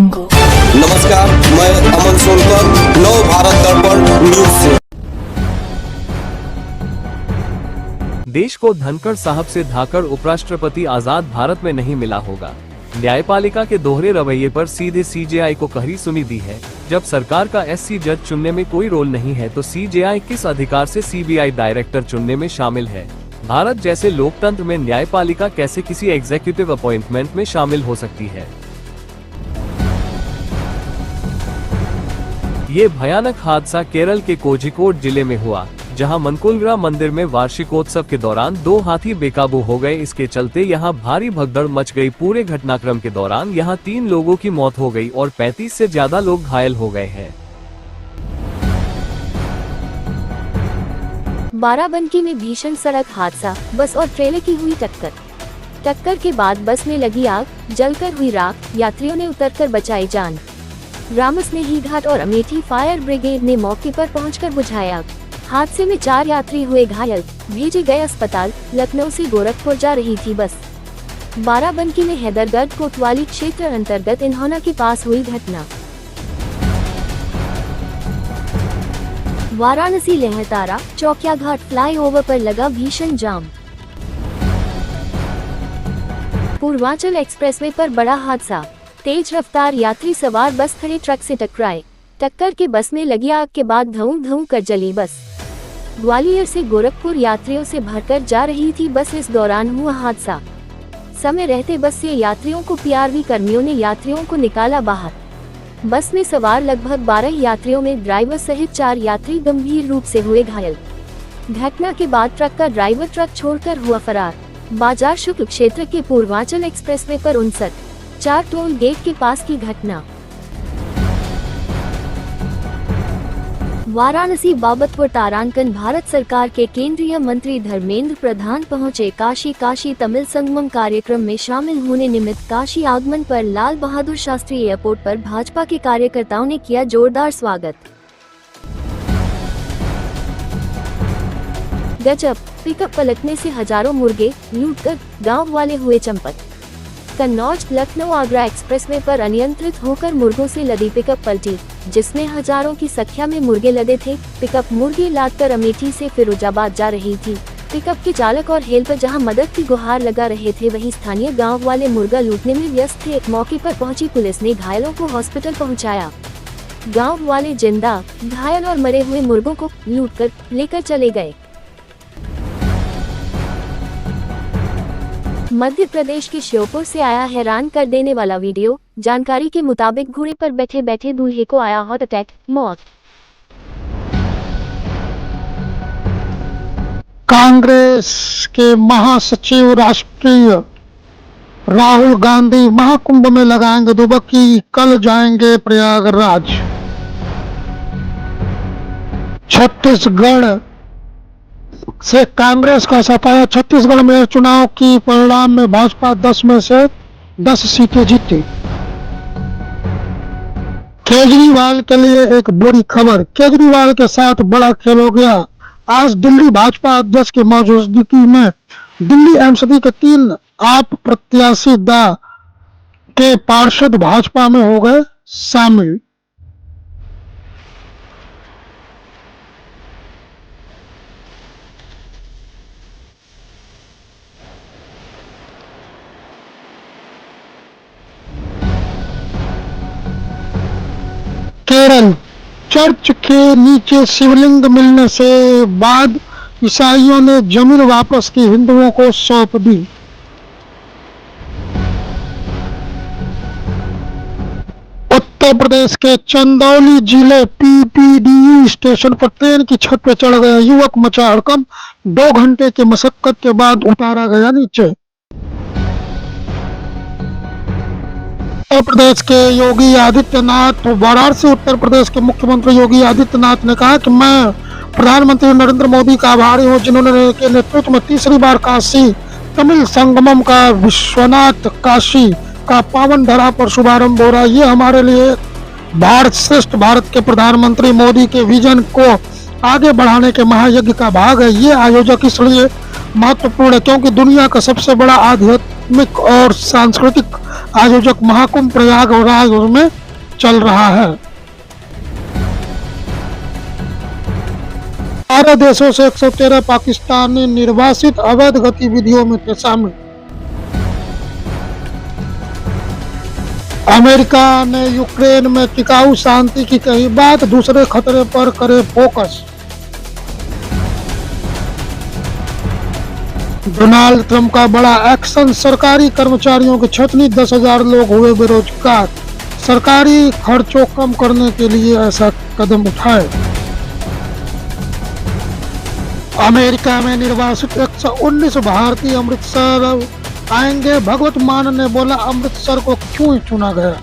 नमस्कार, मैं अमन सोनकर, नव भारत दर्पण न्यूज से। देश को धनखड़ साहब से धाकड़ उपराष्ट्रपति आजाद भारत में नहीं मिला होगा। न्यायपालिका के दोहरे रवैये पर सीधे सीजेआई को कही सुनी दी है। जब सरकार का एससी जज चुनने में कोई रोल नहीं है तो सीजेआई किस अधिकार से सीबीआई डायरेक्टर चुनने में शामिल है। भारत जैसे लोकतंत्र में न्यायपालिका कैसे किसी एग्जीक्यूटिव अपॉइंटमेंट में शामिल हो सकती है। ये भयानक हादसा केरल के कोझिकोड जिले में हुआ, जहां मनकुलगरा मंदिर में वार्षिकोत्सव के दौरान 2 हाथी बेकाबू हो गए। इसके चलते यहां भारी भगदड़ मच गई। पूरे घटनाक्रम के दौरान यहां 3 लोगों की मौत हो गई और 35 से ज्यादा लोग घायल हो गए हैं। बाराबंकी में भीषण सड़क हादसा, बस और ट्रेलर की हुई टक्कर के बाद बस में लगी आग, जलकर हुई राख, यात्रियों ने उतरकर बचाई जान। रामस्नेही घाट और अमेठी फायर ब्रिगेड ने मौके पर पहुंचकर बुझाया आग। हादसे में 4 यात्री हुए घायल, भेजे गए अस्पताल। लखनऊ से गोरखपुर जा रही थी बस। बाराबंकी में हैदरगढ़ कोतवाली क्षेत्र अंतर्गत इन्होना के पास हुई घटना। वाराणसी लहरतारा चौकिया घाट फ्लाईओवर पर लगा भीषण जाम। पूर्वांचल एक्सप्रेसवे पर बड़ा हादसा, तेज रफ्तार यात्री सवार बस खड़े ट्रक से टकराए। टक्कर के बस में लगी आग के बाद धुआं कर जली बस। ग्वालियर से गोरखपुर यात्रियों से भरकर जा रही थी बस, इस दौरान हुआ हादसा। समय रहते बस से यात्रियों को पीआरवी कर्मियों ने यात्रियों को निकाला बाहर। बस में सवार लगभग 12 यात्रियों में ड्राइवर सहित 4 यात्री गंभीर रूप से हुए घायल। घटना के बाद ट्रक का ड्राइवर ट्रक छोड़कर हुआ फरार। बाजार शुक्ल क्षेत्र के पूर्वांचल एक्सप्रेसवे पर 59-4 टोल गेट के पास की घटना। वाराणसी बाबतपुर तारांकन भारत सरकार के केंद्रीय मंत्री धर्मेंद्र प्रधान पहुंचे। काशी तमिल संगमम कार्यक्रम में शामिल होने निमित्त काशी आगमन पर लाल बहादुर शास्त्री एयरपोर्ट पर भाजपा के कार्यकर्ताओं ने किया जोरदार स्वागत। गजब, पिकअप पलटने से हजारों मुर्गे लूटकर गांव वाले हुए चंपत। कन्नौज लखनऊ आगरा एक्सप्रेसवे पर अनियंत्रित होकर मुर्गों से लदी पिकअप पलटी, जिसमें हजारों की संख्या में मुर्गे लदे थे। पिकअप मुर्गे लादकर अमेठी से फिरोजाबाद जा रही थी। पिकअप के चालक और हेल्पर जहां मदद की गुहार लगा रहे थे, वहीं स्थानीय गांव वाले मुर्गा लूटने में व्यस्त थे। मौके पर पहुंची पुलिस ने घायलों को हॉस्पिटल पहुंचाया। गांव वाले जिंदा, घायल और मरे हुए मुर्गों को लूटकर लेकर चले गए। मध्य प्रदेश के श्योपुर से आया हैरान कर देने वाला वीडियो। जानकारी के मुताबिक घोड़े पर बैठे बैठे दूल्हे को आया हार्ट अटैक, मौत। कांग्रेस के महासचिव राष्ट्रीय राहुल गांधी महाकुंभ में लगाएंगे डुबकी, कल जाएंगे प्रयागराज। छत्तीसगढ़ से कांग्रेस का सफाया। छत्तीसगढ़ में चुनाव की परिणाम में भाजपा 10 में से 10 सीटें जीती। केजरीवाल के लिए एक बुरी खबर, केजरीवाल के साथ बड़ा खेल हो गया। आज दिल्ली भाजपा अध्यक्ष की मौजूदगी में दिल्ली एमसीडी के 3 आप प्रत्याशी दा के पार्षद भाजपा में हो गए शामिल। केरल, चर्च के नीचे शिवलिंग मिलने से बाद ईसाइयों ने जमीन वापस की, हिंदुओं को सौंप दी। उत्तर प्रदेश के चंदौली जिले पीपीडीयू स्टेशन पर ट्रेन की छत पर चढ़ गया युवक, मचा हड़कंप। 2 घंटे की मशक्कत के बाद उतारा गया नीचे। उत्तर प्रदेश के योगी आदित्यनाथ, वाराणसी उत्तर प्रदेश के मुख्यमंत्री योगी आदित्यनाथ ने कहा कि मैं प्रधानमंत्री नरेंद्र मोदी का आभारी हूं, जिन्होंने के नेतृत्व में तीसरी बार काशी तमिल संगमम का विश्वनाथ काशी का पावन धरा पर शुभारंभ हो रहा है। ये हमारे लिए भारत श्रेष्ठ भारत के प्रधानमंत्री मोदी के विजन को आगे बढ़ाने के महायज्ञ का भाग है। ये आयोजक इसलिए महत्वपूर्ण है क्योंकि दुनिया का सबसे बड़ा आध्यात्मिक और सांस्कृतिक आयोजक महाकुंभ प्रयागराज में चल रहा है। 12 देशों से 113 पाकिस्तानी निर्वासित अवैध गतिविधियों में थे शामिल। अमेरिका ने यूक्रेन में टिकाऊ शांति की कही बात, दूसरे खतरे पर करे फोकस। डोनाल्ड ट्रंप का बड़ा एक्शन, सरकारी कर्मचारियों की छटनी, 10,000 लोग हुए बेरोजगार। सरकारी खर्चों कम करने के लिए ऐसा कदम उठाए। अमेरिका में निर्वासित 119 भारतीय अमृतसर आएंगे। भगवत मान ने बोला, अमृतसर को क्यों चुना गया।